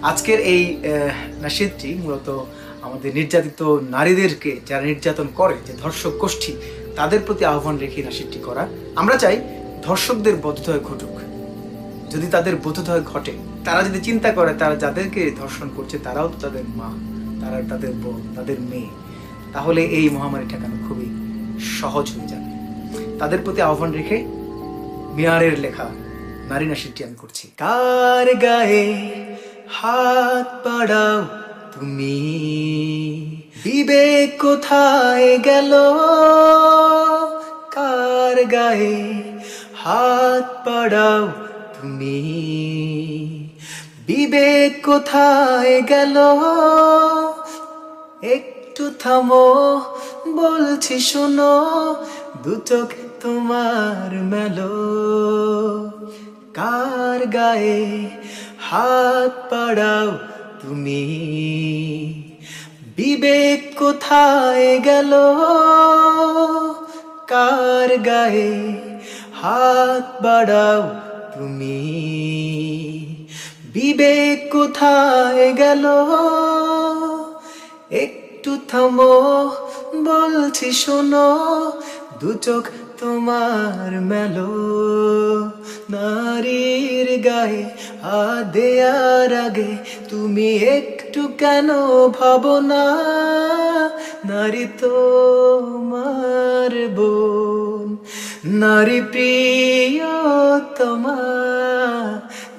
আজকের এই নাশিদটি মূলত আমাদের নির্যাতিত নারীদেরকে, যারা নির্যাতন করে, যে ধর্ষক গোষ্ঠী, তাদের প্রতি আহ্বান রেখে নাশিদটি করা। আমরা চাই ধর্ষকদের বোধোদয় ঘটুক। যদি তাদের বোধোদয় ঘটে, তারা যদি চিন্তা করে তারা যাদেরকে ধর্ষণ করছে তারাও তো তাদের মা, তারা তাদের বোন, তাদের মেয়ে, তাহলে এই মহামারী ঠেকানো খুবই সহজ হয়ে যাবে। তাদের প্রতি আহ্বান রেখে মিয়ারের লেখা নারী নাশিদটি আমি করছি। কার গায়ে হাত বাড়াও তুমি, বিবেক কোথায় গেল? কার গায়ে হাত বাড়াও তুমি, বিবেক কোথায় গেল? একটু থামো, বলছি শোনো, দু চোখ তোমার মেলো। কার গায়ে হাত বাড়াও তুমি, বিবেক কোথায় গেল? কার গায়ে হাত বাড়াও তুমি, বিবেক কোথায় গেল? একটু থামো, বলছি শোনো, দু চোখ তোমার মেলো। নারীর গায়ে হাত দেয়ার আগে তুমি একটু কেন ভাবো না? নারী তোমার বোন, নারী প্রিয়তমা,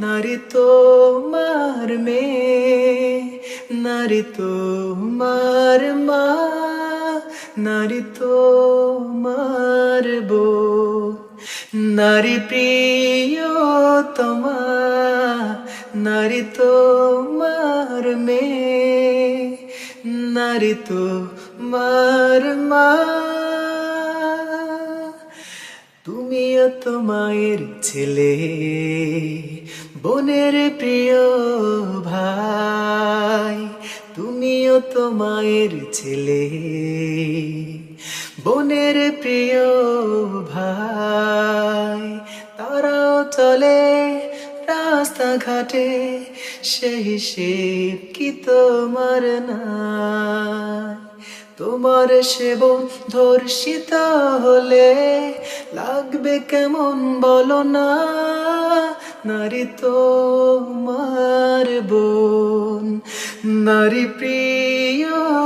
নারী তোমার মেয়ে, নারী তোমার মা, নারী তোমার বোন, নারী প্রিয়তমা, নারী তোমার মেয়ে, নারী তোমার মা। তুমিও তো মায়ের ছেলে, বোনের প্রিয় ভাই। তুমিও তো মায়ের ছেলে, বোনের প্রিয় ভাই। তারাও চলে রাস্তাঘাটে, সেই হিসেব কি তোমার নাই? তোমার সেবন ধর্ষিত হলে লাগবে কেমন বলো না? নারী তোমার বোন, নারী প্রিয়তমা,